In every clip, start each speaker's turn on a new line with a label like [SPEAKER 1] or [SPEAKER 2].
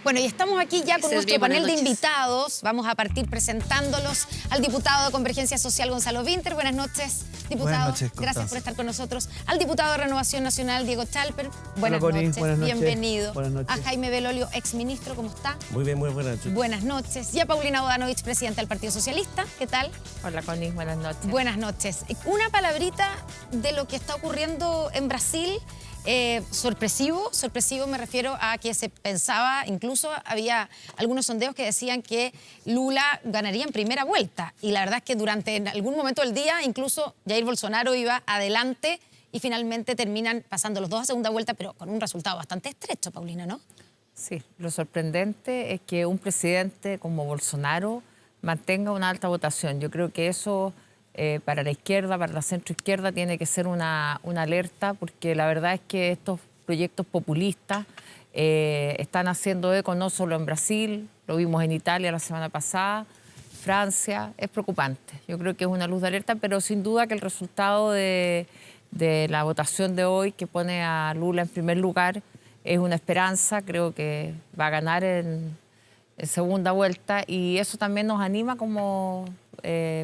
[SPEAKER 1] Bueno, y estamos aquí ya con nuestro panel de invitados. Vamos a partir presentándolos al diputado de Convergencia Social, Gonzalo Vinter. Buenas noches, diputado.
[SPEAKER 2] Buenas noches,
[SPEAKER 1] gracias por estar con nosotros. Al diputado de Renovación Nacional, Diego Chalper. Buenas noches. Bienvenido.
[SPEAKER 2] Buenas noches.
[SPEAKER 1] A Jaime Belolio, exministro, ¿cómo está?
[SPEAKER 3] Muy bien, muy buenas noches.
[SPEAKER 1] Buenas noches. Y a Paulina Bodanovich, presidenta del Partido Socialista. ¿Qué tal?
[SPEAKER 4] Hola, Connie. Buenas noches.
[SPEAKER 1] Buenas noches. Una palabrita de lo que está ocurriendo en Brasil. Sorpresivo me refiero a que se pensaba, incluso había algunos sondeos que decían que Lula ganaría en primera vuelta, y la verdad es que durante algún momento del día incluso Jair Bolsonaro iba adelante y finalmente terminan pasando los dos a segunda vuelta, pero con un resultado bastante estrecho, Paulina, ¿no?
[SPEAKER 4] Sí, lo sorprendente es que un presidente como Bolsonaro mantenga una alta votación. Yo creo que eso para la izquierda, para la centroizquierda, tiene que ser una alerta, porque la verdad es que estos proyectos populistas están haciendo eco no solo en Brasil, lo vimos en Italia la semana pasada, Francia. Es preocupante. Yo creo que es una luz de alerta, pero sin duda que el resultado de la votación de hoy, que pone a Lula en primer lugar, es una esperanza. Creo que va a ganar en segunda vuelta, y eso también nos anima como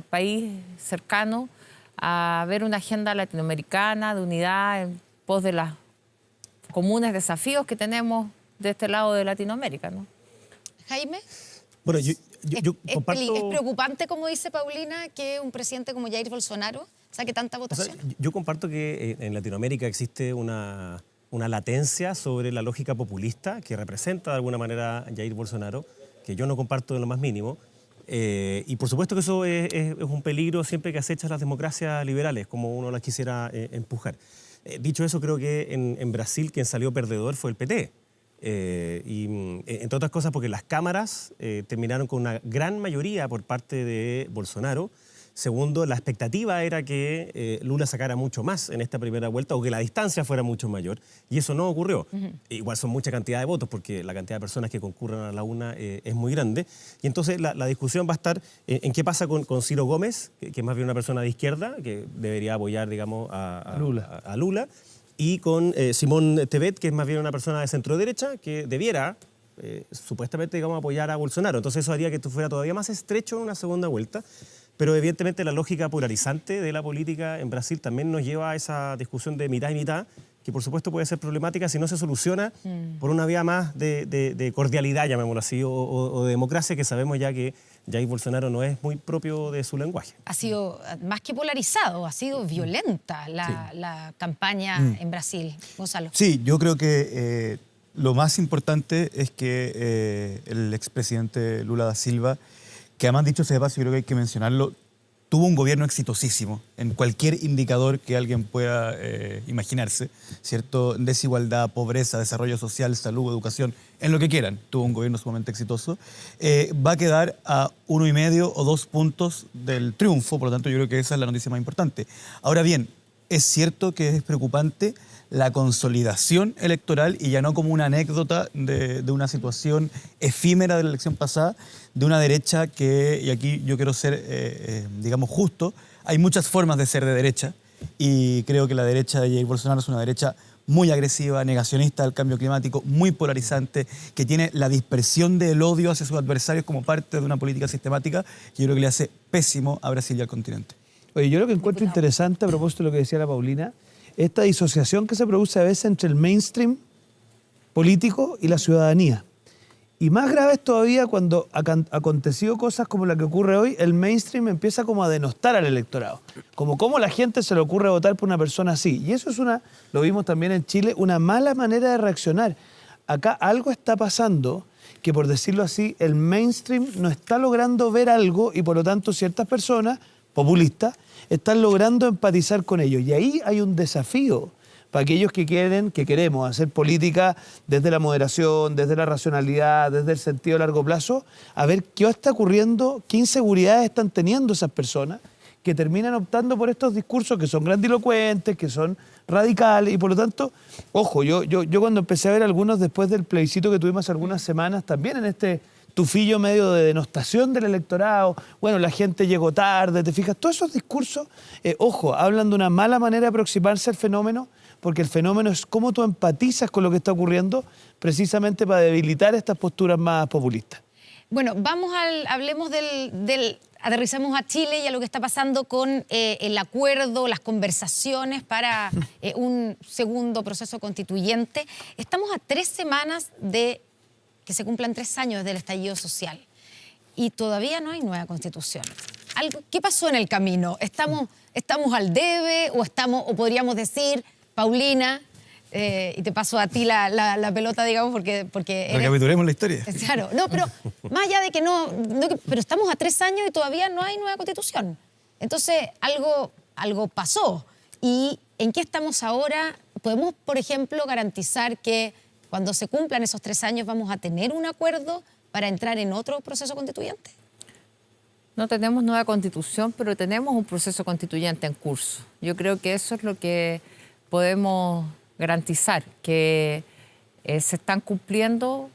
[SPEAKER 4] país cercano a ver una agenda latinoamericana de unidad en pos de los comunes desafíos que tenemos de este lado de Latinoamérica, ¿no?
[SPEAKER 1] Jaime.
[SPEAKER 3] Bueno, yo comparto...
[SPEAKER 1] ¿Es preocupante, como dice Paulina, que un presidente como Jair Bolsonaro saque tanta votación?
[SPEAKER 3] O sea, yo comparto que en Latinoamérica existe una latencia sobre la lógica populista que representa de alguna manera a Jair Bolsonaro, que yo no comparto en lo más mínimo. Y por supuesto que eso es un peligro siempre que acecha las democracias liberales, como uno las quisiera empujar. Dicho eso, creo que en Brasil quien salió perdedor fue el PT. Entre otras cosas porque las cámaras terminaron con una gran mayoría por parte de Bolsonaro. Segundo, la expectativa era que Lula sacara mucho más en esta primera vuelta, o que la distancia fuera mucho mayor, y eso no ocurrió. Igual son mucha cantidad de votos, porque la cantidad de personas que concurren a la urna es muy grande. Y entonces la discusión va a estar en qué pasa con Ciro Gómez, que es más bien una persona de izquierda, que debería apoyar, digamos, a Lula, y con Simón Tebet, que es más bien una persona de centro-derecha, que debiera supuestamente, digamos, apoyar a Bolsonaro. Entonces eso haría que esto fuera todavía más estrecho en una segunda vuelta. Pero evidentemente la lógica polarizante de la política en Brasil también nos lleva a esa discusión de mitad y mitad, que por supuesto puede ser problemática si no se soluciona por una vía más de cordialidad, llamémoslo así, o de democracia, que sabemos ya que Jair Bolsonaro no es muy propio de su lenguaje.
[SPEAKER 1] Ha sido más que polarizado, ha sido violenta la campaña en Brasil. Gonzalo.
[SPEAKER 2] Sí, yo creo que lo más importante es que el expresidente Lula da Silva, que además, dicho sea de paso, yo creo que hay que mencionarlo, tuvo un gobierno exitosísimo en cualquier indicador que alguien pueda imaginarse, ¿cierto? Desigualdad, pobreza, desarrollo social, salud, educación, en lo que quieran. Tuvo un gobierno sumamente exitoso. Va a quedar a 1,5 o 2 puntos del triunfo, por lo tanto yo creo que esa es la noticia más importante. Ahora bien, es cierto que es preocupante la consolidación electoral, y ya no como una anécdota de una situación efímera de la elección pasada, de una derecha que, y aquí yo quiero ser, digamos, justo, hay muchas formas de ser de derecha, y creo que la derecha de Jair Bolsonaro es una derecha muy agresiva, negacionista del cambio climático, muy polarizante, que tiene la dispersión del odio hacia sus adversarios como parte de una política sistemática que yo creo que le hace pésimo a Brasil y al continente.
[SPEAKER 5] Oye, yo lo que encuentro interesante, a propósito de lo que decía la Paulina, esta disociación que se produce a veces entre el mainstream político y la ciudadanía. Y más grave es todavía cuando aconteció cosas como la que ocurre hoy, el mainstream empieza como a denostar al electorado. Como cómo la gente se le ocurre votar por una persona así. Y eso es lo vimos también en Chile, una mala manera de reaccionar. Acá algo está pasando que, por decirlo así, el mainstream no está logrando ver algo, y por lo tanto ciertas personas populistas están logrando empatizar con ellos. Y ahí hay un desafío para aquellos que queremos hacer política desde la moderación, desde la racionalidad, desde el sentido a largo plazo, a ver qué está ocurriendo, qué inseguridades están teniendo esas personas que terminan optando por estos discursos que son grandilocuentes, que son radicales, y por lo tanto, ojo, yo cuando empecé a ver algunos después del plebiscito que tuvimos hace algunas semanas, también en este tufillo medio de denostación del electorado, bueno, la gente llegó tarde, ¿te fijas? Todos esos discursos, ojo, hablan de una mala manera de aproximarse al fenómeno, porque el fenómeno es cómo tú empatizas con lo que está ocurriendo precisamente para debilitar estas posturas más populistas.
[SPEAKER 1] Bueno, hablemos aterrizamos a Chile y a lo que está pasando con el acuerdo, las conversaciones para un segundo proceso constituyente. Estamos a 3 semanas de que se cumplan 3 años del estallido social y todavía no hay nueva constitución. ¿Qué pasó en el camino? ¿Estamos al debe o podríamos decir, Paulina, y te paso a ti la pelota, digamos, porque
[SPEAKER 2] Recapitulemos la historia.
[SPEAKER 1] Claro, no, pero más allá de que pero estamos a 3 años y todavía no hay nueva constitución. Entonces, algo pasó. ¿Y en qué estamos ahora? ¿Podemos, por ejemplo, garantizar que cuando se cumplan esos 3 años vamos a tener un acuerdo para entrar en otro proceso constituyente?
[SPEAKER 4] No tenemos nueva constitución, pero tenemos un proceso constituyente en curso. Yo creo que eso es lo que podemos garantizar, que se están cumpliendo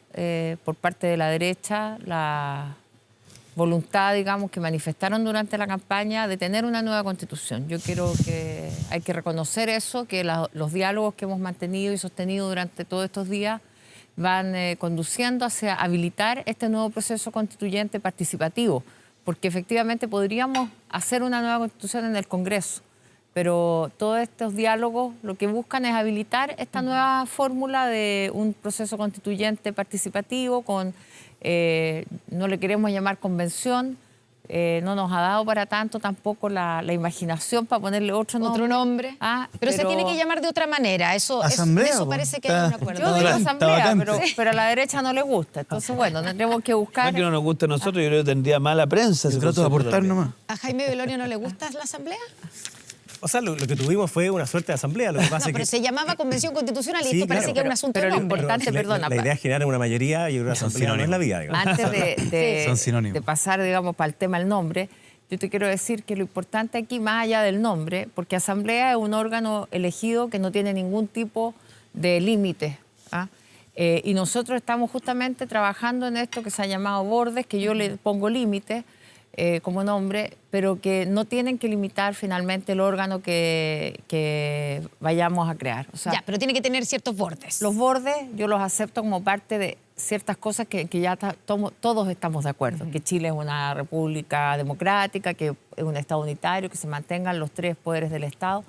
[SPEAKER 4] por parte de la derecha la voluntad, digamos, que manifestaron durante la campaña de tener una nueva constitución. Yo creo que hay que reconocer eso, que los diálogos que hemos mantenido y sostenido durante todos estos días van conduciendo hacia habilitar este nuevo proceso constituyente participativo, porque efectivamente podríamos hacer una nueva constitución en el Congreso, pero todos estos diálogos lo que buscan es habilitar esta nueva fórmula de un proceso constituyente participativo con, no le queremos llamar convención, no nos ha dado para tanto tampoco la imaginación para ponerle otro nombre.
[SPEAKER 1] Pero se tiene que llamar de otra manera, eso parece que hay un acuerdo.
[SPEAKER 4] Yo digo asamblea, pero a la derecha no le gusta, entonces bueno, tendremos que buscar...
[SPEAKER 5] No es que no nos guste a nosotros, yo creo que tendría mala prensa.
[SPEAKER 2] Se trata de aportar nomás.
[SPEAKER 1] ¿A Jaime Belolio no le gusta la asamblea?
[SPEAKER 3] O sea, lo que tuvimos fue una suerte de asamblea. Lo que pasa
[SPEAKER 1] pero se llamaba Convención Constitucional y
[SPEAKER 3] sí,
[SPEAKER 1] esto parece que es un asunto de nombre.
[SPEAKER 4] Importante, perdona.
[SPEAKER 3] La idea es generar una mayoría y una asamblea no es la vía, digamos.
[SPEAKER 4] Antes de
[SPEAKER 2] son
[SPEAKER 4] pasar, digamos, para el tema del nombre, yo te quiero decir que lo importante aquí, más allá del nombre, porque asamblea es un órgano elegido que no tiene ningún tipo de límite. Y nosotros estamos justamente trabajando en esto que se ha llamado bordes, que yo le pongo límites, como nombre, pero que no tienen que limitar finalmente el órgano que vayamos a crear. O sea,
[SPEAKER 1] ya, pero tiene que tener ciertos bordes.
[SPEAKER 4] Los bordes yo los acepto como parte de ciertas cosas que ya todos estamos de acuerdo, que Chile es una república democrática, que es un Estado unitario, que se mantengan los 3 poderes del Estado,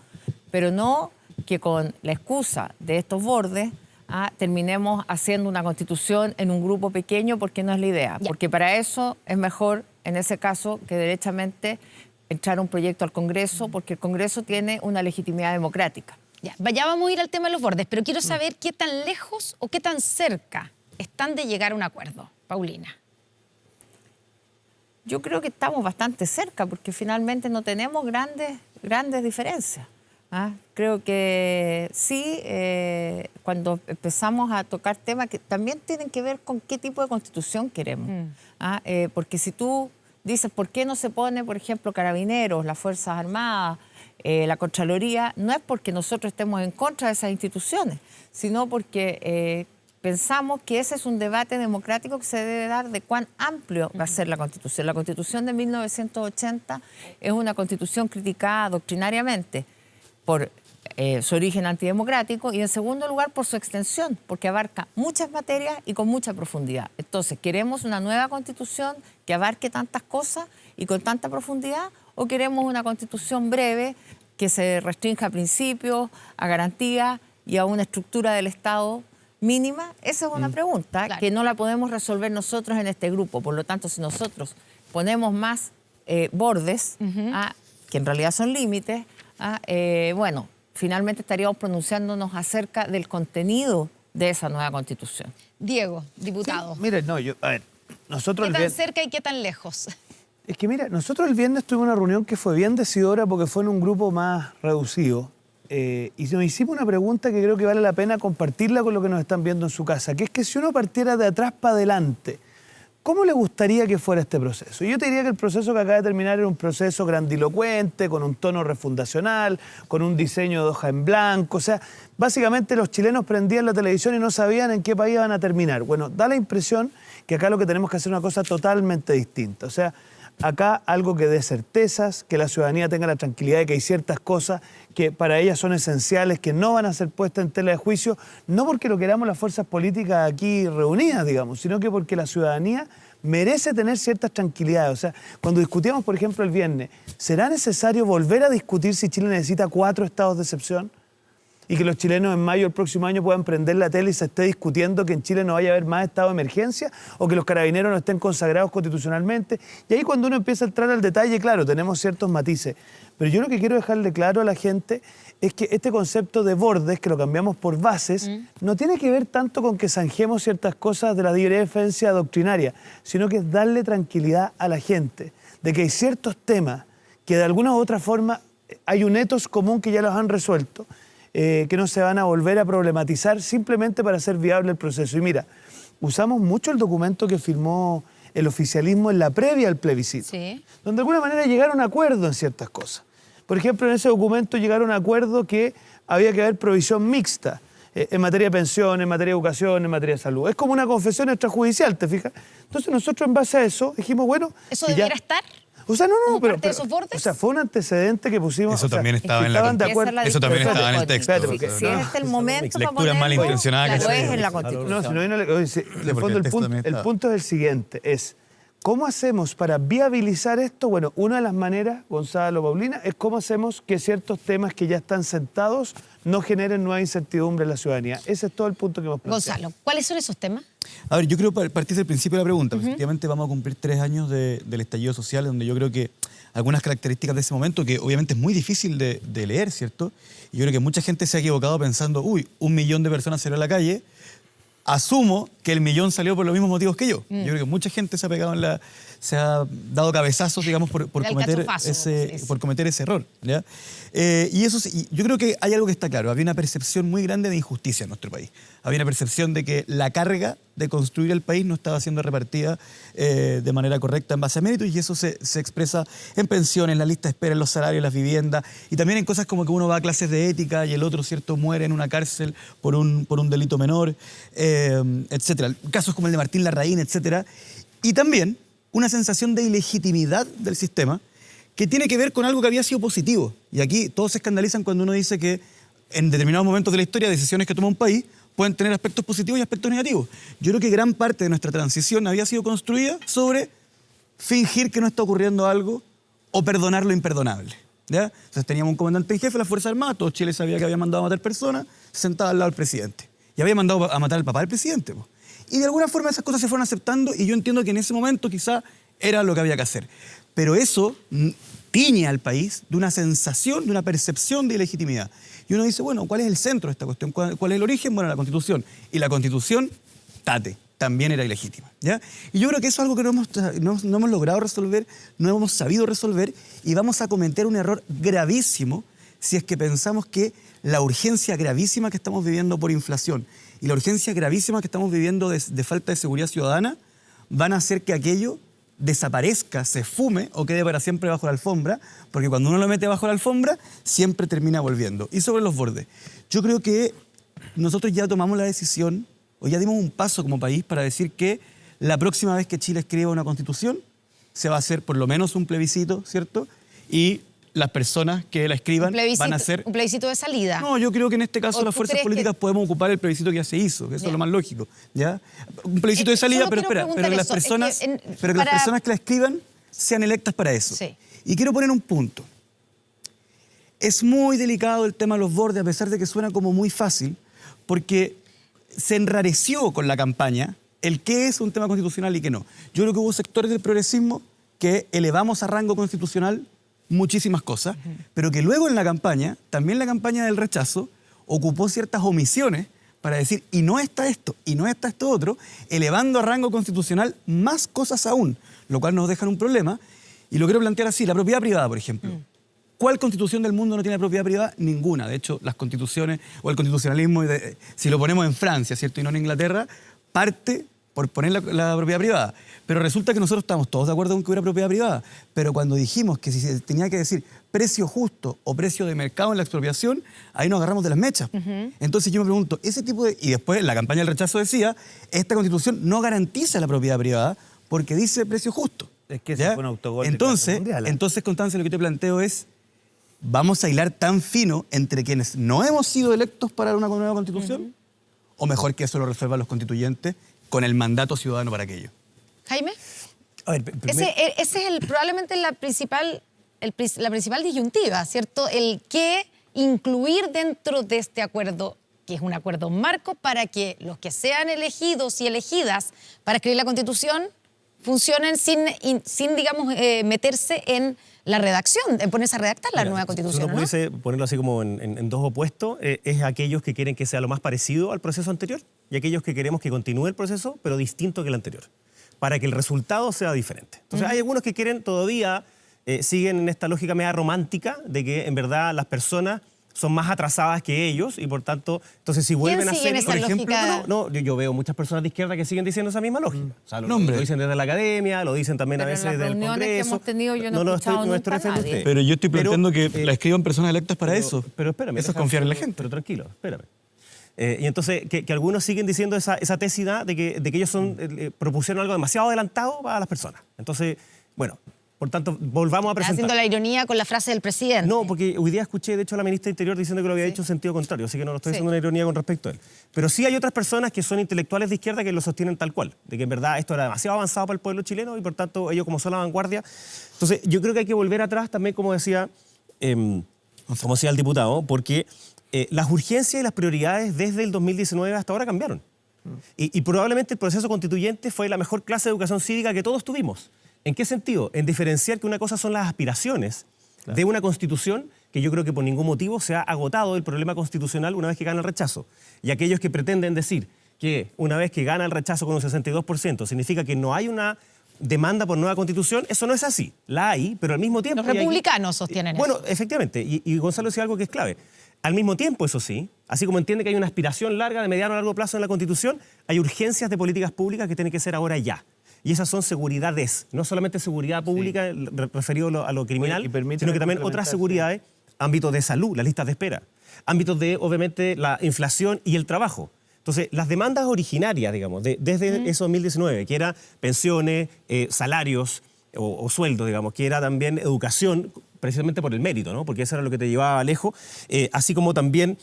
[SPEAKER 4] pero no que con la excusa de estos bordes terminemos haciendo una constitución en un grupo pequeño, porque no es la idea.
[SPEAKER 1] Ya.
[SPEAKER 4] Porque para eso es mejor, en ese caso, que derechamente entrar un proyecto al Congreso, porque el Congreso tiene una legitimidad democrática.
[SPEAKER 1] Ya vamos a ir al tema de los bordes, pero quiero saber qué tan lejos o qué tan cerca están de llegar a un acuerdo, Paulina.
[SPEAKER 4] Yo creo que estamos bastante cerca, porque finalmente no tenemos grandes diferencias. Creo que sí, cuando empezamos a tocar temas que también tienen que ver con qué tipo de constitución queremos. Porque si tú dices, ¿por qué no se pone, por ejemplo, Carabineros, las Fuerzas Armadas, la Contraloría? No es porque nosotros estemos en contra de esas instituciones, sino porque pensamos que ese es un debate democrático que se debe dar de cuán amplio va a ser la Constitución. La Constitución de 1980 es una constitución criticada doctrinariamente por su origen antidemocrático y, en segundo lugar, por su extensión, porque abarca muchas materias y con mucha profundidad. Entonces, ¿queremos una nueva constitución que abarque tantas cosas y con tanta profundidad, o queremos una constitución breve que se restrinja a principios, a garantías y a una estructura del Estado mínima? Esa es una pregunta que no la podemos resolver nosotros en este grupo. Por lo tanto, si nosotros ponemos más bordes, que en realidad son límites, bueno, finalmente estaríamos pronunciándonos acerca del contenido de esa nueva constitución.
[SPEAKER 1] Diego, diputado.
[SPEAKER 5] Sí, mire, a ver, nosotros...
[SPEAKER 1] ¿Qué tan cerca y qué tan lejos?
[SPEAKER 5] Es que mira, nosotros el viernes tuvimos una reunión que fue bien decidora porque fue en un grupo más reducido y nos hicimos una pregunta que creo que vale la pena compartirla con los que nos están viendo en su casa, que es que si uno partiera de atrás para adelante, ¿cómo le gustaría que fuera este proceso? Yo te diría que el proceso que acaba de terminar era un proceso grandilocuente, con un tono refundacional, con un diseño de hoja en blanco. O sea, básicamente los chilenos prendían la televisión y no sabían en qué país iban a terminar. Bueno, da la impresión que acá lo que tenemos que hacer es una cosa totalmente distinta. O sea, acá algo que dé certezas, que la ciudadanía tenga la tranquilidad de que hay ciertas cosas que para ellas son esenciales, que no van a ser puestas en tela de juicio, no porque lo queramos las fuerzas políticas aquí reunidas, digamos, sino que porque la ciudadanía merece tener ciertas tranquilidades. O sea, cuando discutíamos, por ejemplo, el viernes, ¿será necesario volver a discutir si Chile necesita 4 estados de excepción? Y que los chilenos en mayo del próximo año puedan prender la tele y se esté discutiendo que en Chile no vaya a haber más estado de emergencia o que los carabineros no estén consagrados constitucionalmente. Y ahí cuando uno empieza a entrar al detalle, claro, tenemos ciertos matices. Pero yo lo que quiero dejarle claro a la gente es que este concepto de bordes, que lo cambiamos por bases, no tiene que ver tanto con que zanjemos ciertas cosas de la libre defensa doctrinaria, sino que es darle tranquilidad a la gente de que hay ciertos temas que de alguna u otra forma hay un etos común que ya los han resuelto, que no se van a volver a problematizar simplemente para hacer viable el proceso. Y mira, usamos mucho el documento que firmó el oficialismo en la previa al plebiscito, donde de alguna manera llegaron a acuerdo en ciertas cosas. Por ejemplo, en ese documento llegaron a acuerdo que había que haber provisión mixta en materia de pensión, en materia de educación, en materia de salud. Es como una confesión extrajudicial, ¿te fijas? Entonces nosotros en base a eso dijimos, bueno...
[SPEAKER 1] ¿Eso debiera estar?
[SPEAKER 5] O sea, no,
[SPEAKER 1] pero de esos bordes.
[SPEAKER 5] O sea, fue un antecedente que pusimos.
[SPEAKER 2] Eso también estaba
[SPEAKER 5] que
[SPEAKER 2] en
[SPEAKER 5] estaban de acuerdo.
[SPEAKER 2] Eso también estaba en el texto.
[SPEAKER 4] Si es este el momento para
[SPEAKER 2] lecturas malintencionadas.
[SPEAKER 4] lo es en la Constitución.
[SPEAKER 5] No, si no, en fondo el punto es el siguiente, es ¿cómo hacemos para viabilizar esto? Bueno, una de las maneras, Gonzalo, Paulina, es cómo hacemos que ciertos temas que ya están sentados no generen nueva incertidumbre en la ciudadanía. Ese es todo el punto que hemos planteado.
[SPEAKER 1] Gonzalo, ¿cuáles son esos temas?
[SPEAKER 2] A ver, yo creo partir del principio de la pregunta. Efectivamente vamos a cumplir 3 años del estallido social, donde yo creo que algunas características de ese momento, que obviamente es muy difícil de leer, ¿cierto? Y yo creo que mucha gente se ha equivocado pensando, 1 millón de personas salió a la calle. Asumo que el millón salió por los mismos motivos que yo. Yo creo que mucha gente se ha pegado se ha dado cabezazos, digamos, por cometer ese error, ¿ya? Y eso sí, yo creo que hay algo que está claro. Había una percepción muy grande de injusticia en nuestro país. Había una percepción de que la carga de construir el país no estaba siendo repartida de manera correcta en base a méritos, y eso se expresa en pensiones, en la lista de espera, en los salarios, en las viviendas, y también en cosas como que uno va a clases de ética y el otro, ¿cierto?, muere en una cárcel por un delito menor, etcétera. Casos como el de Martín Larraín, etcétera. Y también una sensación de ilegitimidad del sistema que tiene que ver con algo que había sido positivo. Y aquí todos se escandalizan cuando uno dice que en determinados momentos de la historia, decisiones que toma un país pueden tener aspectos positivos y aspectos negativos. Yo creo que gran parte de nuestra transición había sido construida sobre fingir que no está ocurriendo algo o perdonar lo imperdonable, ¿ya? Entonces teníamos un comandante en jefe de las Fuerzas Armadas, todo Chile sabía que había mandado a matar personas, sentado al lado del presidente. Y había mandado a matar al papá del presidente, po. Y de alguna forma esas cosas se fueron aceptando, y yo entiendo que en ese momento quizá era lo que había que hacer. Pero eso tiñe al país de una sensación, de una percepción de ilegitimidad. Y uno dice, bueno, ¿cuál es el centro de esta cuestión? ¿Cuál es el origen? Bueno, la Constitución. Y la Constitución, también era ilegítima, ¿ya? Y yo creo que eso es algo que no hemos logrado resolver, no hemos sabido resolver, y vamos a cometer un error gravísimo si es que pensamos que la urgencia gravísima que estamos viviendo por inflación y la urgencia gravísima que estamos viviendo de falta de seguridad ciudadana van a hacer que aquello desaparezca, se fume o quede para siempre bajo la alfombra, porque cuando uno lo mete bajo la alfombra, siempre termina volviendo. Y sobre los bordes, yo creo que nosotros ya tomamos la decisión, o ya dimos un paso como país para decir que la próxima vez que Chile escriba una constitución, se va a hacer por lo menos un plebiscito, ¿cierto? Y las personas que la escriban van a ser...
[SPEAKER 1] ¿Un plebiscito de salida?
[SPEAKER 2] No, yo creo que en este caso las fuerzas políticas podemos ocupar el plebiscito que ya se hizo, que eso es lo más lógico, ¿ya? Un plebisito de salida, pero espera, pero que las personas, las personas que la escriban sean electas para eso.
[SPEAKER 1] Sí.
[SPEAKER 2] Y quiero poner un punto. Es muy delicado el tema de los bordes, a pesar de que suena como muy fácil, porque se enrareció con la campaña el qué es un tema constitucional y qué no. Yo creo que hubo sectores del progresismo que elevamos a rango constitucional muchísimas cosas, pero que luego en la campaña, también la campaña del rechazo, ocupó ciertas omisiones para decir, y no está esto, y no está esto otro, elevando a rango constitucional más cosas aún, lo cual nos deja en un problema, y lo quiero plantear así, la propiedad privada, por ejemplo. ¿Cuál constitución del mundo no tiene propiedad privada? Ninguna. De hecho, las constituciones o el constitucionalismo, si lo ponemos en Francia, ¿cierto?, y no en Inglaterra, parte por poner la propiedad privada. Pero resulta que nosotros estamos todos de acuerdo con que hubiera propiedad privada. Pero cuando dijimos que si se tenía que decir precio justo o precio de mercado en la expropiación, ahí nos agarramos de las mechas. Entonces yo me pregunto, ese tipo de... Y después la campaña del rechazo decía, esta constitución no garantiza la propiedad privada porque dice precio justo.
[SPEAKER 5] Es que ese
[SPEAKER 2] ¿Ya?
[SPEAKER 5] fue un autogol de clase mundial, ¿eh?
[SPEAKER 2] Entonces, Constanza, lo que te planteo es, ¿vamos a hilar tan fino entre quienes no hemos sido electos para una nueva constitución? ¿O mejor que eso lo resuelvan los constituyentes con el mandato ciudadano para aquello?
[SPEAKER 1] Jaime,
[SPEAKER 3] A ver,
[SPEAKER 1] ese es probablemente la principal disyuntiva, ¿cierto? El qué incluir dentro de este acuerdo, que es un acuerdo marco para que los que sean elegidos y elegidas para escribir la Constitución funcionen sin digamos, meterse en la redacción, en ponerse a redactar la nueva Constitución.
[SPEAKER 3] Si uno
[SPEAKER 1] ¿no?
[SPEAKER 3] pudiese ponerlo así como en dos opuestos, es aquellos que quieren que sea lo más parecido al proceso anterior y aquellos que queremos que continúe el proceso, pero distinto que el anterior, para que el resultado sea diferente. Entonces, hay algunos que quieren todavía, siguen en esta lógica media romántica de que en verdad las personas son más atrasadas que ellos y por tanto, entonces si vuelven a
[SPEAKER 1] sigue en
[SPEAKER 3] hacer...
[SPEAKER 1] esa
[SPEAKER 3] Por ejemplo,
[SPEAKER 1] lógica?
[SPEAKER 3] yo veo muchas personas de izquierda que siguen diciendo esa misma lógica. O sea, lo
[SPEAKER 2] Nombre.
[SPEAKER 3] dicen desde la academia, lo dicen también
[SPEAKER 4] Pero
[SPEAKER 3] a
[SPEAKER 4] en
[SPEAKER 3] veces
[SPEAKER 4] las
[SPEAKER 3] desde el
[SPEAKER 4] reuniones que
[SPEAKER 3] Congreso.
[SPEAKER 4] hemos tenido yo no he escuchado
[SPEAKER 3] no estoy
[SPEAKER 4] nunca a
[SPEAKER 3] refiriendo a
[SPEAKER 4] nadie.
[SPEAKER 3] usted.
[SPEAKER 2] Pero yo estoy planteando que
[SPEAKER 3] Pero,
[SPEAKER 2] la escriban personas electas para eso.
[SPEAKER 3] Pero espérame.
[SPEAKER 2] Eso es
[SPEAKER 3] deja-
[SPEAKER 2] confiar en la gente.
[SPEAKER 3] Pero tranquilo, espérame. Y entonces, que algunos siguen diciendo esa tesidad de que ellos propusieron algo demasiado adelantado para las personas. Entonces, bueno, por tanto, volvamos a
[SPEAKER 1] Está
[SPEAKER 3] presentar.
[SPEAKER 1] haciendo la ironía con la frase del presidente.
[SPEAKER 3] No, porque hoy día escuché, de hecho, a la ministra de Interior diciendo que lo había dicho en sentido contrario, así que no lo estoy
[SPEAKER 1] Sí.
[SPEAKER 3] haciendo una ironía con respecto a él. Pero sí hay otras personas que son intelectuales de izquierda que lo sostienen tal cual, de que en verdad esto era demasiado avanzado para el pueblo chileno y por tanto ellos como son la vanguardia. Entonces, yo creo que hay que volver atrás también, como decía el diputado, porque las urgencias y las prioridades desde el 2019 hasta ahora cambiaron. Y probablemente el proceso constituyente fue la mejor clase de educación cívica que todos tuvimos. ¿En qué sentido? En diferenciar que una cosa son las aspiraciones de una constitución, que yo creo que por ningún motivo se ha agotado el problema constitucional una vez que gana el rechazo. Y aquellos que pretenden decir que una vez que gana el rechazo con un 62% significa que no hay una demanda por nueva constitución, eso no es así. La hay, pero al mismo tiempo...
[SPEAKER 1] Los
[SPEAKER 3] y aquí-
[SPEAKER 1] republicanos sostienen
[SPEAKER 3] Bueno,
[SPEAKER 1] eso.
[SPEAKER 3] efectivamente, y Gonzalo decía algo que es clave. Al mismo tiempo, eso sí, así como entiende que hay una aspiración larga, de mediano a largo plazo en la Constitución, hay urgencias de políticas públicas que tienen que ser ahora ya. Y esas son seguridades, no solamente seguridad pública referido a lo criminal,
[SPEAKER 5] Oye, y permíteme
[SPEAKER 3] sino que también otras
[SPEAKER 5] complementar,
[SPEAKER 3] seguridades, ámbitos de salud, las listas de espera, ámbitos de, obviamente, la inflación y el trabajo. Entonces, las demandas originarias, digamos, desde eso 2019, que era pensiones, salarios o sueldos, digamos, que era también educación, precisamente por el mérito, ¿no? Porque eso era lo que te llevaba lejos, así como también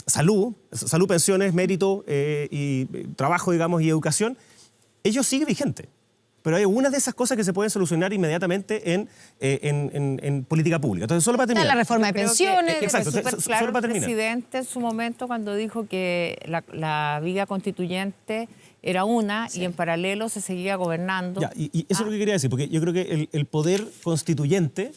[SPEAKER 3] salud, pensiones, mérito y trabajo, digamos, y educación, ello sigue vigente. Pero hay algunas de esas cosas que se pueden solucionar inmediatamente en política pública. Entonces, solo para
[SPEAKER 1] Está
[SPEAKER 3] terminar.
[SPEAKER 1] la reforma de
[SPEAKER 4] Creo que
[SPEAKER 1] pensiones.
[SPEAKER 4] fue
[SPEAKER 3] Exacto,
[SPEAKER 4] súper
[SPEAKER 3] solo
[SPEAKER 4] claro
[SPEAKER 3] para
[SPEAKER 4] el
[SPEAKER 3] terminar.
[SPEAKER 4] presidente en su momento cuando dijo que la vía constituyente era una y en paralelo se seguía gobernando.
[SPEAKER 3] Ya, y eso es lo que quería decir, porque yo creo que el poder constituyente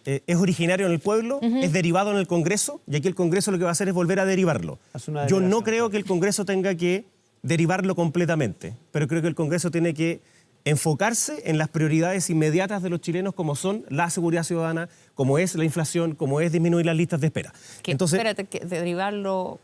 [SPEAKER 3] es originario en el pueblo, es derivado en el Congreso, y aquí el Congreso lo que va a hacer es volver a derivarlo.
[SPEAKER 5] Hace una
[SPEAKER 3] Yo no
[SPEAKER 5] derivación.
[SPEAKER 3] creo que el Congreso tenga que derivarlo completamente, pero creo que el Congreso tiene que enfocarse en las prioridades inmediatas de los chilenos, como son la seguridad ciudadana, como es la inflación, como es disminuir las listas de espera.
[SPEAKER 4] Que,
[SPEAKER 3] Entonces,
[SPEAKER 4] espérate, que derivarlo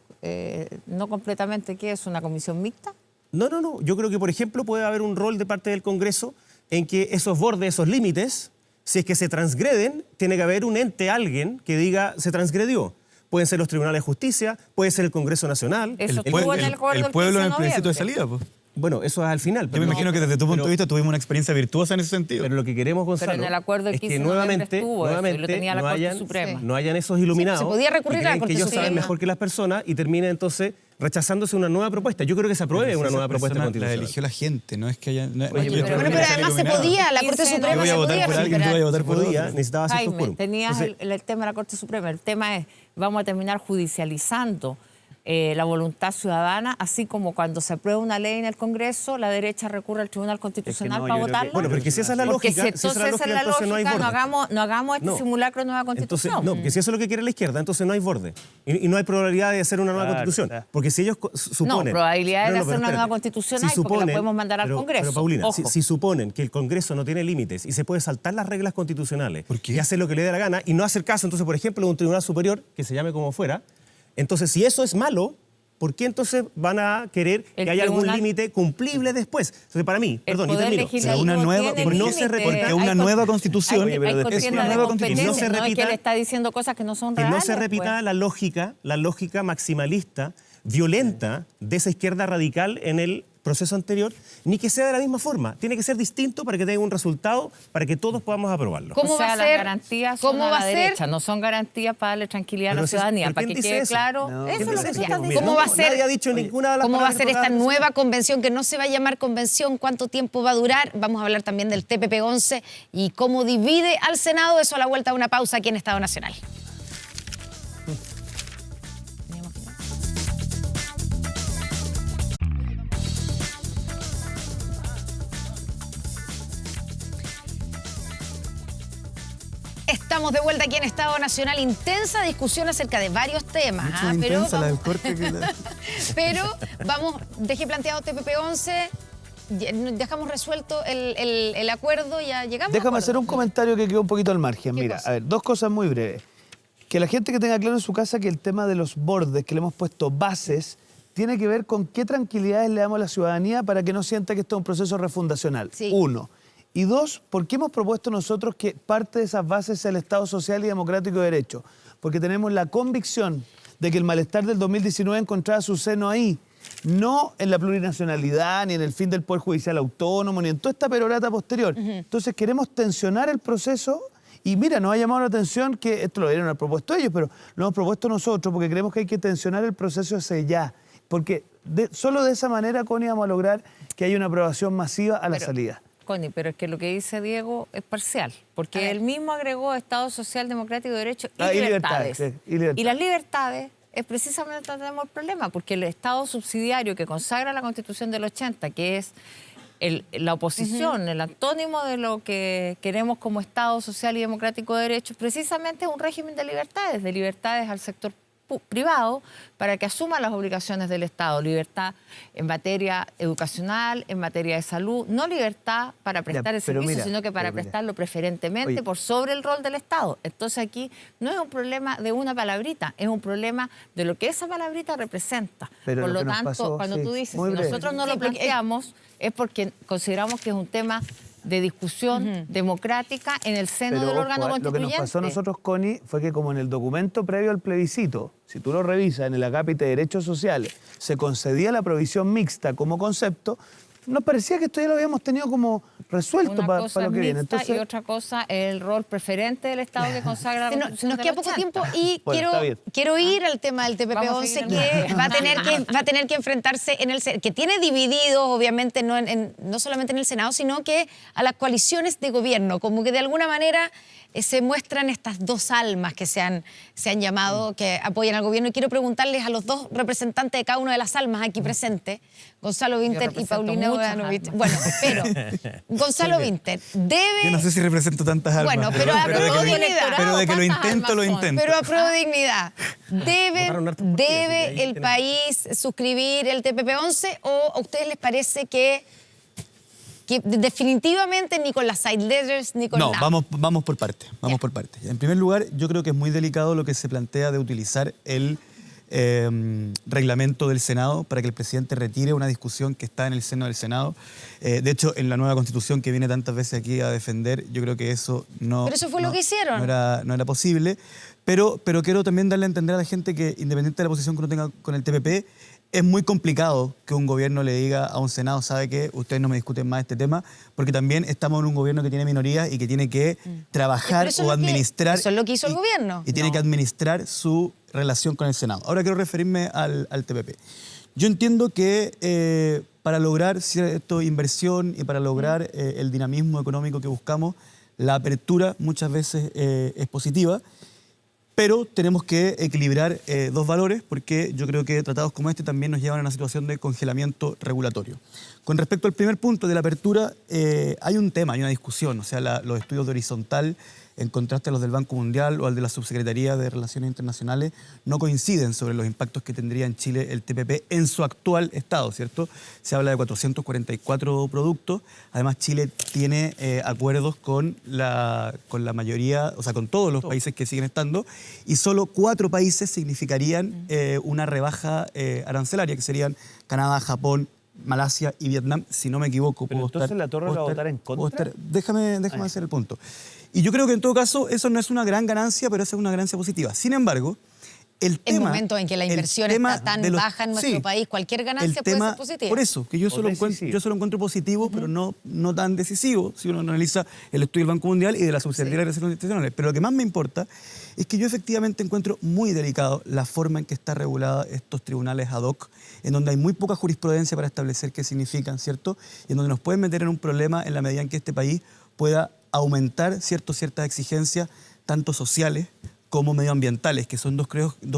[SPEAKER 4] no completamente, ¿qué es? ¿Una comisión mixta?
[SPEAKER 3] No. Yo creo que, por ejemplo, puede haber un rol de parte del Congreso en que esos bordes, esos límites, si es que se transgreden, tiene que haber un ente, alguien, que diga se transgredió. Pueden ser los tribunales de justicia, puede ser el Congreso Nacional.
[SPEAKER 4] Eso
[SPEAKER 2] El,
[SPEAKER 4] estuvo
[SPEAKER 2] pue-
[SPEAKER 4] en el acuerdo
[SPEAKER 2] el
[SPEAKER 4] del
[SPEAKER 2] pueblo
[SPEAKER 4] 15
[SPEAKER 2] en
[SPEAKER 4] de
[SPEAKER 2] el plebiscito de
[SPEAKER 4] noviembre.
[SPEAKER 2] salida, pues.
[SPEAKER 3] Bueno, eso es al final.
[SPEAKER 2] Yo me imagino que desde tu punto de vista tuvimos una experiencia virtuosa en ese sentido.
[SPEAKER 3] Pero lo que queremos, Gonzalo,
[SPEAKER 4] en el acuerdo del
[SPEAKER 3] es
[SPEAKER 4] 15
[SPEAKER 3] que
[SPEAKER 4] de noviembre
[SPEAKER 3] nuevamente,
[SPEAKER 4] estuvo eso, y lo tenía la
[SPEAKER 3] no,
[SPEAKER 4] Corte
[SPEAKER 3] hayan,
[SPEAKER 4] Suprema.
[SPEAKER 3] no hayan esos iluminados
[SPEAKER 1] se podía recurrir
[SPEAKER 3] que
[SPEAKER 1] a la
[SPEAKER 3] creen
[SPEAKER 1] Corte
[SPEAKER 3] que ellos saben
[SPEAKER 1] Suprema.
[SPEAKER 3] mejor que las personas y terminen entonces rechazándose una nueva propuesta. Yo creo que se apruebe una nueva propuesta
[SPEAKER 2] La
[SPEAKER 3] constitucional.
[SPEAKER 2] eligió la gente, no es que haya... No,
[SPEAKER 5] Oye,
[SPEAKER 2] no-
[SPEAKER 5] pero-
[SPEAKER 2] no-
[SPEAKER 1] Bueno,
[SPEAKER 2] no-
[SPEAKER 1] pero
[SPEAKER 2] no-
[SPEAKER 1] además se
[SPEAKER 2] iluminado.
[SPEAKER 1] podía, la Corte
[SPEAKER 4] 15 de
[SPEAKER 1] Suprema
[SPEAKER 2] Yo voy a
[SPEAKER 1] se
[SPEAKER 2] votar
[SPEAKER 1] podía
[SPEAKER 2] por alguien, tú
[SPEAKER 1] recuperar.
[SPEAKER 2] vas a votar por
[SPEAKER 3] Podía,
[SPEAKER 2] otro.
[SPEAKER 3] necesitaba ciertos
[SPEAKER 4] Jaime,
[SPEAKER 3] quórum.
[SPEAKER 4] tenías
[SPEAKER 3] Entonces,
[SPEAKER 4] el tema de la Corte Suprema. El tema es, vamos a terminar judicializando la voluntad ciudadana, así como cuando se aprueba una ley en el Congreso, la derecha recurre al Tribunal Constitucional
[SPEAKER 5] no,
[SPEAKER 4] para
[SPEAKER 5] yo creo que-
[SPEAKER 4] votarla.
[SPEAKER 3] bueno, pero que si esa es la
[SPEAKER 4] Porque
[SPEAKER 3] lógica,
[SPEAKER 4] si entonces esa es la
[SPEAKER 3] entonces no hay
[SPEAKER 4] lógica,
[SPEAKER 3] borde.
[SPEAKER 4] no hagamos este
[SPEAKER 3] No.
[SPEAKER 4] simulacro de nueva
[SPEAKER 3] Entonces,
[SPEAKER 4] Constitución.
[SPEAKER 3] no, porque si eso es lo que quiere la izquierda, entonces no hay borde. Y no hay probabilidad de hacer una nueva
[SPEAKER 5] Claro,
[SPEAKER 3] constitución.
[SPEAKER 5] claro.
[SPEAKER 3] Porque si ellos suponen...
[SPEAKER 4] probabilidad de
[SPEAKER 3] pero
[SPEAKER 4] hacer una
[SPEAKER 3] espérate.
[SPEAKER 4] nueva constitución hay, porque la podemos mandar al Congreso.
[SPEAKER 3] Pero Paulina,
[SPEAKER 4] Ojo.
[SPEAKER 3] si suponen que el Congreso no tiene límites y se puede saltar las reglas constitucionales
[SPEAKER 2] ¿Por qué?
[SPEAKER 3] y hacer lo que le dé la gana y no hacer caso, entonces, por ejemplo, de un tribunal superior, que se llame como fuera, entonces, si eso es malo, ¿por qué entonces van a querer
[SPEAKER 4] El
[SPEAKER 3] que haya algún
[SPEAKER 4] tribunal-
[SPEAKER 3] límite cumplible después? Entonces, para mí,
[SPEAKER 4] El
[SPEAKER 3] perdón, y
[SPEAKER 4] Poder
[SPEAKER 3] termino.
[SPEAKER 4] Legislativo
[SPEAKER 2] Pero una nueva-
[SPEAKER 4] tiene
[SPEAKER 2] porque no
[SPEAKER 3] se
[SPEAKER 4] límites,
[SPEAKER 3] repite,
[SPEAKER 2] porque
[SPEAKER 4] hay
[SPEAKER 2] una
[SPEAKER 4] con-
[SPEAKER 2] nueva constitución
[SPEAKER 4] hay
[SPEAKER 2] es una
[SPEAKER 4] contienda de
[SPEAKER 2] nueva constitución.
[SPEAKER 4] competencia,
[SPEAKER 3] No se
[SPEAKER 4] no es que
[SPEAKER 3] repita-
[SPEAKER 4] le está diciendo cosas que no son
[SPEAKER 3] Que
[SPEAKER 4] reales.
[SPEAKER 3] no se repita
[SPEAKER 4] pues.
[SPEAKER 3] la lógica maximalista, violenta de esa izquierda radical en el proceso anterior, ni que sea de la misma forma. Tiene que ser distinto para que tenga un resultado, para que todos podamos aprobarlo.
[SPEAKER 1] ¿Cómo
[SPEAKER 4] o sea,
[SPEAKER 1] va a
[SPEAKER 4] las
[SPEAKER 1] ser?
[SPEAKER 4] garantías son
[SPEAKER 1] ¿Cómo
[SPEAKER 4] a
[SPEAKER 1] va
[SPEAKER 4] la
[SPEAKER 1] a ser?
[SPEAKER 4] derecha, no son garantías para darle tranquilidad a
[SPEAKER 3] Pero
[SPEAKER 4] la
[SPEAKER 3] si-
[SPEAKER 4] ciudadanía,
[SPEAKER 3] ¿pero
[SPEAKER 4] para
[SPEAKER 3] quién
[SPEAKER 4] que
[SPEAKER 3] dice
[SPEAKER 4] quede
[SPEAKER 3] eso?
[SPEAKER 4] claro.
[SPEAKER 5] No.
[SPEAKER 4] Eso
[SPEAKER 3] ¿Quién
[SPEAKER 4] es lo
[SPEAKER 3] dice
[SPEAKER 4] que
[SPEAKER 3] eso?
[SPEAKER 4] tú estás
[SPEAKER 3] Mira,
[SPEAKER 4] diciendo.
[SPEAKER 1] ¿Cómo va a ser?
[SPEAKER 3] Nadie ha dicho ninguna de las
[SPEAKER 1] ¿Cómo va a
[SPEAKER 3] palabras
[SPEAKER 1] ser
[SPEAKER 3] que
[SPEAKER 1] esta
[SPEAKER 3] acabas de decir.
[SPEAKER 1] nueva convención que no se va a llamar convención? ¿Cuánto tiempo va a durar? Vamos a hablar también del TPP-11 y cómo divide al Senado. Eso a la vuelta de una pausa aquí en Estado Nacional. Estamos de vuelta aquí en Estado Nacional. Intensa discusión acerca de varios temas.
[SPEAKER 2] Mucho más intensa la del
[SPEAKER 1] vamos,
[SPEAKER 2] corte que la...
[SPEAKER 1] pero vamos, dejé planteado TPP-11, dejamos resuelto el acuerdo, ya llegamos.
[SPEAKER 5] Déjame hacer un comentario que quedó un poquito al margen.
[SPEAKER 1] ¿Qué
[SPEAKER 5] Mira,
[SPEAKER 1] cosa?
[SPEAKER 5] a ver, dos cosas muy breves. Que la gente que tenga claro en su casa que el tema de los bordes, que le hemos puesto bases, tiene que ver con qué tranquilidades le damos a la ciudadanía para que no sienta que esto es un proceso refundacional.
[SPEAKER 1] Sí.
[SPEAKER 5] Uno. Y dos, ¿por qué hemos propuesto nosotros que parte de esas bases sea el Estado social y democrático de derecho? Porque tenemos la convicción de que el malestar del 2019 encontraba su seno ahí, no en la plurinacionalidad, ni en el fin del Poder Judicial Autónomo, ni en toda esta perorata posterior. Entonces queremos tensionar el proceso y mira, nos ha llamado la atención que esto lo debieron haber propuesto ellos, pero lo hemos propuesto nosotros porque creemos que hay que tensionar el proceso hacia ya. Porque solo de esa manera, Connie, vamos a lograr que haya una aprobación masiva a la salida.
[SPEAKER 4] Connie, pero es que lo que dice Diego es parcial,
[SPEAKER 1] A
[SPEAKER 4] porque
[SPEAKER 1] ver.
[SPEAKER 4] él mismo agregó Estado Social, Democrático, Derecho y
[SPEAKER 5] Ah, y
[SPEAKER 4] libertades.
[SPEAKER 5] libertades, sí, y libertades.
[SPEAKER 4] Y las libertades es precisamente donde tenemos el problema, porque el Estado subsidiario que consagra la Constitución del 80, que es la oposición, el antónimo de lo que queremos como Estado Social y Democrático de Derecho, precisamente es un régimen de libertades al sector privado para que asuma las obligaciones del Estado, libertad en materia educacional, en materia de salud, no libertad para prestar el
[SPEAKER 5] pero
[SPEAKER 4] servicio,
[SPEAKER 5] mira,
[SPEAKER 4] sino que para
[SPEAKER 5] pero mira.
[SPEAKER 4] prestarlo preferentemente
[SPEAKER 5] Oye.
[SPEAKER 4] por sobre el rol del Estado. Entonces aquí no es un problema de una palabrita, es un problema de lo que esa palabrita representa.
[SPEAKER 5] Pero
[SPEAKER 4] por
[SPEAKER 5] lo
[SPEAKER 4] lo
[SPEAKER 5] que nos
[SPEAKER 4] tanto,
[SPEAKER 5] pasó,
[SPEAKER 4] cuando
[SPEAKER 5] sí,
[SPEAKER 4] tú dices,
[SPEAKER 5] muy
[SPEAKER 4] si
[SPEAKER 5] breve.
[SPEAKER 4] nosotros no
[SPEAKER 1] Sí,
[SPEAKER 4] lo
[SPEAKER 1] porque-
[SPEAKER 4] planteamos, es porque consideramos que es un tema de discusión democrática en el seno
[SPEAKER 5] Pero
[SPEAKER 4] del
[SPEAKER 5] ojo,
[SPEAKER 4] órgano
[SPEAKER 5] lo que
[SPEAKER 4] constituyente.
[SPEAKER 5] nos pasó a nosotros, Connie, fue que como en el documento previo al plebiscito, si tú lo revisas en el acápite de Derechos Sociales, se concedía la provisión mixta como concepto, nos parecía que esto ya lo habíamos tenido como resuelto
[SPEAKER 4] Una
[SPEAKER 5] para
[SPEAKER 4] cosa
[SPEAKER 5] lo que viene.
[SPEAKER 4] mixta
[SPEAKER 5] Entonces,
[SPEAKER 4] y otra cosa el rol preferente del Estado que consagra la
[SPEAKER 1] Sí,
[SPEAKER 4] Constitución
[SPEAKER 1] nos
[SPEAKER 4] del
[SPEAKER 1] queda poco
[SPEAKER 4] 80.
[SPEAKER 1] tiempo y
[SPEAKER 5] Bueno, está bien.
[SPEAKER 1] quiero ir al tema del
[SPEAKER 4] Vamos a
[SPEAKER 1] TPP-11
[SPEAKER 4] seguir en
[SPEAKER 1] que
[SPEAKER 4] el-
[SPEAKER 1] va a tener que enfrentarse en el que tiene divididos, obviamente, no solamente en el Senado, sino que a las coaliciones de gobierno, como que de alguna manera se muestran estas dos almas que se han llamado, que apoyan al gobierno. Y quiero preguntarles a los dos representantes de cada una de las almas aquí presentes, Gonzalo Vinter y
[SPEAKER 4] represento
[SPEAKER 1] Paulina
[SPEAKER 4] muchas
[SPEAKER 1] Bodanovich.
[SPEAKER 4] almas.
[SPEAKER 1] Bueno, pero Gonzalo Vinter debe...
[SPEAKER 2] Yo no sé si represento tantas almas.
[SPEAKER 1] Bueno, pero a
[SPEAKER 2] de que lo-
[SPEAKER 1] prueba de dignidad.
[SPEAKER 2] pero de que lo
[SPEAKER 4] ¿Cuántas
[SPEAKER 2] intento,
[SPEAKER 4] almas
[SPEAKER 2] lo
[SPEAKER 4] son?
[SPEAKER 2] intento.
[SPEAKER 1] Pero a prueba de dignidad,
[SPEAKER 3] Votaron hartos partidos, y ahí
[SPEAKER 1] ¿debe el
[SPEAKER 3] tienen-
[SPEAKER 1] país suscribir el TPP-11 o a ustedes les parece que definitivamente ni con las side letters ni con
[SPEAKER 2] No,
[SPEAKER 1] nada?
[SPEAKER 2] vamos por parte. Vamos por parte. En primer lugar, yo creo que es muy delicado lo que se plantea de utilizar el reglamento del Senado para que el presidente retire una discusión que está en el seno del Senado. De hecho, en la nueva Constitución que viene tantas veces aquí a defender, yo creo que eso no...
[SPEAKER 1] Pero eso fue lo que hicieron.
[SPEAKER 2] No era posible. Pero quiero también darle a entender a la gente que, independiente de la posición que uno tenga con el TPP, es muy complicado que un gobierno le diga a un Senado, sabe que ustedes no me discuten más este tema, porque también estamos en un gobierno que tiene minorías y que tiene que trabajar
[SPEAKER 1] Pero eso
[SPEAKER 2] o
[SPEAKER 1] es lo que-
[SPEAKER 2] administrar.
[SPEAKER 1] eso es lo que hizo el gobierno.
[SPEAKER 2] Y tiene que administrar su relación con el Senado. Ahora quiero referirme al TPP. Yo entiendo que para lograr cierta inversión y para lograr el dinamismo económico que buscamos, la apertura muchas veces es positiva. Pero tenemos que equilibrar dos valores porque yo creo que tratados como este también nos llevan a una situación de congelamiento regulatorio. Con respecto al primer punto de la apertura, hay un tema, hay una discusión. O sea, los estudios de horizontal, en contraste a los del Banco Mundial o al de la Subsecretaría de Relaciones Internacionales, no coinciden sobre los impactos que tendría en Chile el TPP en su actual estado, ¿cierto? Se habla de 444 productos. Además, Chile tiene acuerdos con la mayoría, o sea, con todos los países que siguen estando, y solo 4 países significarían una rebaja arancelaria, que serían Canadá, Japón, Malasia y Vietnam, si no me equivoco.
[SPEAKER 5] Pero entonces la Torre
[SPEAKER 2] puedo
[SPEAKER 5] la va a
[SPEAKER 2] estar-
[SPEAKER 5] votar en
[SPEAKER 2] puedo
[SPEAKER 5] contra.
[SPEAKER 2] estar- déjame hacer el punto. Y yo creo que en todo caso eso no es una gran ganancia, pero eso es una ganancia positiva. Sin embargo, El tema,
[SPEAKER 1] momento en que la
[SPEAKER 2] el
[SPEAKER 1] inversión
[SPEAKER 2] tema
[SPEAKER 1] está tan
[SPEAKER 2] de los-
[SPEAKER 1] baja en nuestro
[SPEAKER 2] sí,
[SPEAKER 1] país, cualquier
[SPEAKER 2] el
[SPEAKER 1] ganancia puede
[SPEAKER 2] tema-
[SPEAKER 1] ser positiva.
[SPEAKER 2] Por eso, que yo solo
[SPEAKER 5] decisivo.
[SPEAKER 2] encuentro positivo, pero no tan decisivo, si uno analiza el estudio del Banco Mundial y de la Subsecretaría de Relaciones Internacionales. Pero lo que más me importa es que yo efectivamente encuentro muy delicado la forma en que está regulada estos tribunales ad hoc, en donde hay muy poca jurisprudencia para establecer qué significan, ¿cierto? Y en donde nos pueden meter en un problema en la medida en que este país pueda aumentar ciertas exigencias, tanto sociales como medioambientales, que son dos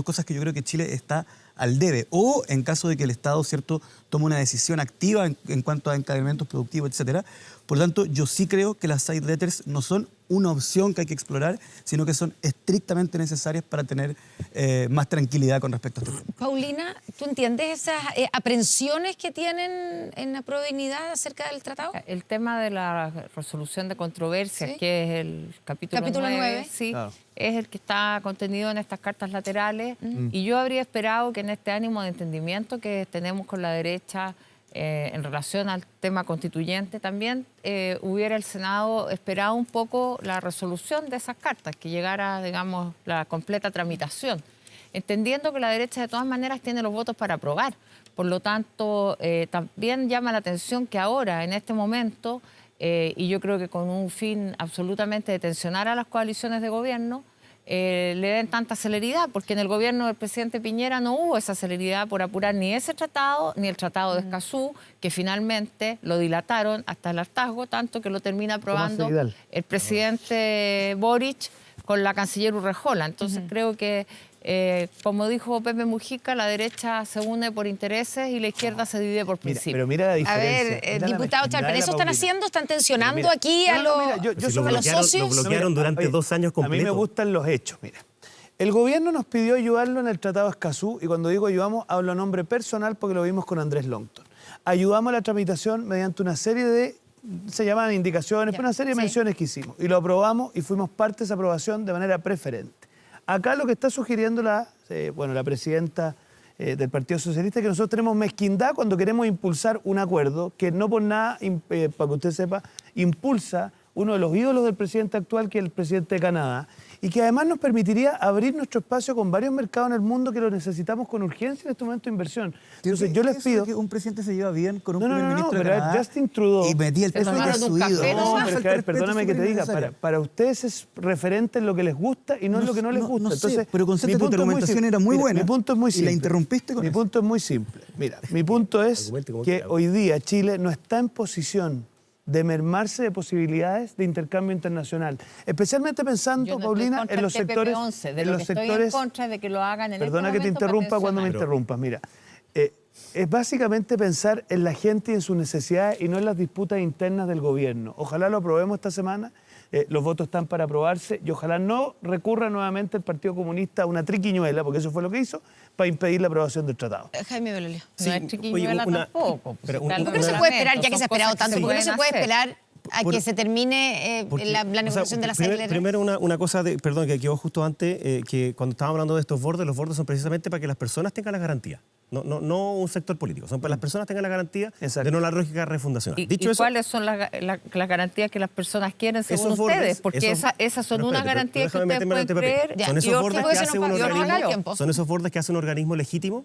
[SPEAKER 2] cosas que yo creo que Chile está al debe. O en caso de que el Estado, ¿cierto?, tome una decisión activa en cuanto a encadenamientos productivos, etcétera. Por lo tanto, yo sí creo que las side letters no son una opción que hay que explorar, sino que son estrictamente necesarias para tener más tranquilidad con respecto a este tema.
[SPEAKER 1] Paulina, ¿tú entiendes esas aprensiones que tienen en la Prodignidad acerca del tratado?
[SPEAKER 4] El tema de la resolución de controversias,
[SPEAKER 1] Sí.
[SPEAKER 4] que es el capítulo 9, sí,
[SPEAKER 5] Claro.
[SPEAKER 4] es el que está contenido en estas cartas laterales. Y yo habría esperado que en este ánimo de entendimiento que tenemos con la derecha en relación al tema constituyente también, hubiera el Senado esperado un poco la resolución de esas cartas, que llegara, digamos, la completa tramitación, entendiendo que la derecha de todas maneras tiene los votos para aprobar. Por lo tanto, también llama la atención que ahora, en este momento, y yo creo que con un fin absolutamente de tensionar a las coaliciones de gobierno, le den tanta celeridad, porque en el gobierno del presidente Piñera no hubo esa celeridad por apurar ni ese tratado, ni el tratado de Escazú, que finalmente lo dilataron hasta el hartazgo, tanto que lo termina aprobando
[SPEAKER 5] Vidal.
[SPEAKER 4] el presidente Boric con la canciller Urrejola. Entonces creo que, como dijo Pepe Mujica, la derecha se une por intereses y la izquierda se divide por
[SPEAKER 5] Mira,
[SPEAKER 4] principios.
[SPEAKER 5] pero mira la
[SPEAKER 1] A
[SPEAKER 5] diferencia.
[SPEAKER 1] ver,
[SPEAKER 5] Mira la
[SPEAKER 1] diputado
[SPEAKER 5] mezquindad
[SPEAKER 1] Charper,
[SPEAKER 5] de la
[SPEAKER 1] ¿eso están
[SPEAKER 5] Paulina.
[SPEAKER 1] haciendo? ¿Están tensionando
[SPEAKER 5] Mira,
[SPEAKER 1] aquí a
[SPEAKER 5] no, no,
[SPEAKER 1] los,
[SPEAKER 5] mira, yo
[SPEAKER 3] Si
[SPEAKER 5] solo-
[SPEAKER 3] lo
[SPEAKER 1] a los socios?
[SPEAKER 3] bloquearon durante
[SPEAKER 5] Oye,
[SPEAKER 3] 2 años
[SPEAKER 5] A mí
[SPEAKER 3] completos.
[SPEAKER 5] me gustan los hechos, mira. El gobierno nos pidió ayudarlo en el Tratado de Escazú, y cuando digo ayudamos, hablo a nombre personal porque lo vimos con Andrés Longton. Ayudamos a la tramitación mediante una serie de, se llaman indicaciones,
[SPEAKER 1] Ya,
[SPEAKER 5] pero una serie de
[SPEAKER 1] sí.
[SPEAKER 5] menciones que hicimos. Y lo aprobamos y fuimos parte de esa aprobación de manera preferente. Acá lo que está sugiriendo la presidenta del Partido Socialista es que nosotros tenemos mezquindad cuando queremos impulsar un acuerdo que no por nada, para que usted sepa, impulsa uno de los ídolos del presidente actual, que es el presidente de Canadá, y que además nos permitiría abrir nuestro espacio con varios mercados en el mundo que lo necesitamos con urgencia en este momento de inversión. Entonces yo les
[SPEAKER 2] Eso de
[SPEAKER 5] pido...
[SPEAKER 2] que un presidente se lleva bien con un
[SPEAKER 5] No, no,
[SPEAKER 2] primer
[SPEAKER 5] no,
[SPEAKER 2] ministro de
[SPEAKER 5] pero
[SPEAKER 2] Canadá
[SPEAKER 5] Justin Trudeau...
[SPEAKER 2] y metí el
[SPEAKER 4] Se
[SPEAKER 2] peso de
[SPEAKER 4] tomaron
[SPEAKER 2] su
[SPEAKER 4] un café,
[SPEAKER 2] ídolo.
[SPEAKER 4] ¿no?
[SPEAKER 5] No, pero es que, perdóname que te diga, para ustedes es referente en lo que les gusta y no en lo que no les gusta.
[SPEAKER 2] No sé,
[SPEAKER 5] Entonces,
[SPEAKER 2] pero concéntrate,
[SPEAKER 5] mi
[SPEAKER 2] tu
[SPEAKER 5] punto es muy
[SPEAKER 2] argumentación
[SPEAKER 5] simple.
[SPEAKER 2] era muy
[SPEAKER 5] Mira,
[SPEAKER 2] buena
[SPEAKER 5] Mi punto es muy
[SPEAKER 2] y la
[SPEAKER 5] simple.
[SPEAKER 2] interrumpiste con
[SPEAKER 5] Mi
[SPEAKER 2] eso.
[SPEAKER 5] punto es muy simple. Mira, mi punto es
[SPEAKER 3] Argumente como
[SPEAKER 5] que
[SPEAKER 3] quiera.
[SPEAKER 5] hoy día Chile no está en posición de mermarse de posibilidades de intercambio internacional. Especialmente pensando,
[SPEAKER 4] Yo no
[SPEAKER 5] Paulina,
[SPEAKER 4] estoy
[SPEAKER 5] en
[SPEAKER 4] contra
[SPEAKER 5] los
[SPEAKER 4] del
[SPEAKER 5] sectores...
[SPEAKER 4] TPP-11, de
[SPEAKER 5] en
[SPEAKER 4] lo
[SPEAKER 5] los
[SPEAKER 4] que estoy en
[SPEAKER 5] sectores
[SPEAKER 4] contra es de que lo hagan en
[SPEAKER 5] Perdona
[SPEAKER 4] este
[SPEAKER 5] que te
[SPEAKER 4] momento para
[SPEAKER 5] interrumpa cuando me
[SPEAKER 4] tensionar.
[SPEAKER 5] interrumpas. Mira, es básicamente pensar en la gente y en sus necesidades y no en las disputas internas del gobierno. Ojalá lo aprobemos esta semana. Los votos están para aprobarse y ojalá no recurra nuevamente el Partido Comunista a una triquiñuela, porque eso fue lo que hizo, para impedir la aprobación del tratado.
[SPEAKER 1] Jaime Belolio.
[SPEAKER 3] Sí,
[SPEAKER 4] No es chiquiñuela
[SPEAKER 3] oye,
[SPEAKER 4] tampoco.
[SPEAKER 3] pero
[SPEAKER 4] Está
[SPEAKER 3] un-
[SPEAKER 1] ¿Por qué no se
[SPEAKER 3] una-
[SPEAKER 1] puede esperar, ya que
[SPEAKER 4] Son
[SPEAKER 1] se ha esperado
[SPEAKER 4] cosas que
[SPEAKER 1] tanto?
[SPEAKER 4] se
[SPEAKER 1] ¿Por qué no se
[SPEAKER 4] pueden
[SPEAKER 1] puede
[SPEAKER 4] hacer?
[SPEAKER 1] esperar a
[SPEAKER 3] Por-
[SPEAKER 1] que se termine
[SPEAKER 3] Porque,
[SPEAKER 1] la
[SPEAKER 3] o sea,
[SPEAKER 1] negociación de la
[SPEAKER 3] primero,
[SPEAKER 1] sede?
[SPEAKER 3] primero una cosa, perdón, que quedó justo antes, que cuando estábamos hablando de estos bordes, los bordes son precisamente para que las personas tengan las garantías, no un sector político, son para que las personas tengan la garantía
[SPEAKER 5] Exacto.
[SPEAKER 3] de no la lógica refundacional.
[SPEAKER 4] ¿Y,
[SPEAKER 3] Dicho
[SPEAKER 4] y
[SPEAKER 3] eso,
[SPEAKER 4] cuáles son las garantías que las personas quieren según
[SPEAKER 3] esos bordes,
[SPEAKER 4] ustedes? Porque esas son
[SPEAKER 3] pero
[SPEAKER 4] unas
[SPEAKER 3] espérate,
[SPEAKER 4] garantías que
[SPEAKER 3] déjame
[SPEAKER 4] ustedes
[SPEAKER 3] meterme en
[SPEAKER 4] pueden
[SPEAKER 3] este papel.
[SPEAKER 4] creer.
[SPEAKER 3] Son
[SPEAKER 1] Ya,
[SPEAKER 3] esos
[SPEAKER 1] y
[SPEAKER 3] bordes
[SPEAKER 1] otro
[SPEAKER 3] que
[SPEAKER 1] que se
[SPEAKER 3] hace
[SPEAKER 1] nos
[SPEAKER 3] un
[SPEAKER 1] pasó, nos acaba el tiempo.
[SPEAKER 3] organismo, son esos bordes que hace un organismo legítimo,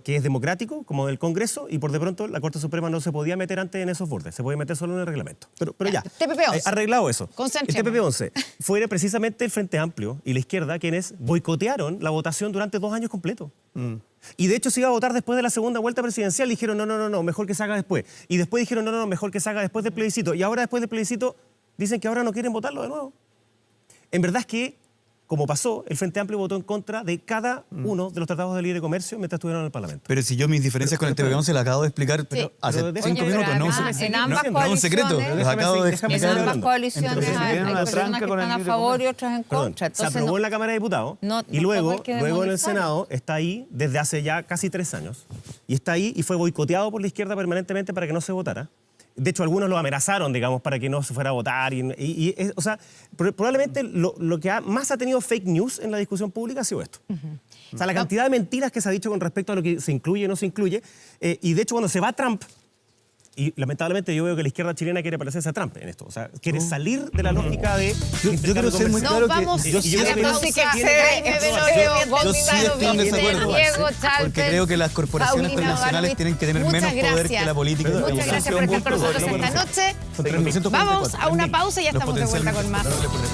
[SPEAKER 3] que es democrático, como el Congreso, y por de pronto la Corte Suprema no se podía meter antes en esos bordes, se podía meter solo en el reglamento. Pero ya,
[SPEAKER 1] TPP-11.
[SPEAKER 3] arreglado eso.
[SPEAKER 1] Concentremos.
[SPEAKER 3] El TPP-11 fue precisamente el Frente Amplio y la izquierda quienes boicotearon la votación durante 2 años completos. Y de hecho se iba a votar después de la segunda vuelta presidencial, dijeron no, mejor que se haga después. Y después dijeron no, mejor que se haga después del plebiscito. Y ahora después del plebiscito dicen que ahora no quieren votarlo de nuevo. En verdad es que, como pasó, el Frente Amplio votó en contra de cada uno de los tratados de libre comercio mientras estuvieron en el Parlamento.
[SPEAKER 2] Pero si yo mis diferencias con el TPP-11 las acabo de explicar hace
[SPEAKER 3] pero
[SPEAKER 2] 5
[SPEAKER 4] Oye,
[SPEAKER 2] minutos,
[SPEAKER 4] pero
[SPEAKER 2] no,
[SPEAKER 4] además, en
[SPEAKER 2] no,
[SPEAKER 4] ambas
[SPEAKER 2] no es un secreto,
[SPEAKER 4] coaliciones-
[SPEAKER 2] los acabo de
[SPEAKER 3] Déjame
[SPEAKER 4] En
[SPEAKER 3] seguir
[SPEAKER 2] explicar.
[SPEAKER 4] ambas
[SPEAKER 3] hablando.
[SPEAKER 4] coaliciones
[SPEAKER 5] Entonces, si
[SPEAKER 4] hay
[SPEAKER 5] tienen una
[SPEAKER 4] personas
[SPEAKER 5] tranca
[SPEAKER 4] que
[SPEAKER 5] con el
[SPEAKER 4] están a
[SPEAKER 5] libre
[SPEAKER 4] favor y
[SPEAKER 5] comercio.
[SPEAKER 4] otras en
[SPEAKER 3] Perdón,
[SPEAKER 4] contra.
[SPEAKER 3] se
[SPEAKER 4] Entonces,
[SPEAKER 3] aprobó
[SPEAKER 4] no-
[SPEAKER 3] en la Cámara de Diputados
[SPEAKER 4] no-
[SPEAKER 3] y
[SPEAKER 4] no
[SPEAKER 3] luego,
[SPEAKER 4] hay que
[SPEAKER 3] luego en el
[SPEAKER 4] demonizar.
[SPEAKER 3] Senado está ahí desde hace ya casi 3 años. Y está ahí y fue boicoteado por la izquierda permanentemente para que no se votara. De hecho, algunos lo amenazaron, digamos, para que no se fuera a votar. O sea, probablemente lo que más ha tenido fake news en la discusión pública ha sido esto. O sea, la cantidad de mentiras que se ha dicho con respecto a lo que se incluye y no se incluye. Y de hecho, cuando se va Trump Y lamentablemente yo veo que la izquierda chilena quiere parecerse a Trump en esto. O sea, quiere salir de la lógica de...
[SPEAKER 2] Yo quiero ser muy
[SPEAKER 1] No,
[SPEAKER 2] claro
[SPEAKER 1] vamos
[SPEAKER 2] que
[SPEAKER 3] yo
[SPEAKER 1] a
[SPEAKER 3] sí
[SPEAKER 1] la
[SPEAKER 3] creo que
[SPEAKER 1] pausa.
[SPEAKER 3] sí que
[SPEAKER 1] Jaime Velorio,
[SPEAKER 2] yo sí estoy en desacuerdo.
[SPEAKER 1] Diego
[SPEAKER 2] porque
[SPEAKER 1] Chalper,
[SPEAKER 2] creo que las corporaciones
[SPEAKER 1] Paulina
[SPEAKER 2] transnacionales
[SPEAKER 1] Barbic.
[SPEAKER 2] tienen que tener
[SPEAKER 1] Muchas
[SPEAKER 2] menos poder
[SPEAKER 1] gracias.
[SPEAKER 2] que la política.
[SPEAKER 1] Muchas gracias por estar con nosotros esta noche.
[SPEAKER 2] Son 3.144.
[SPEAKER 1] Vamos a una pausa y ya
[SPEAKER 2] Los
[SPEAKER 1] estamos de vuelta con más.
[SPEAKER 2] potencialmente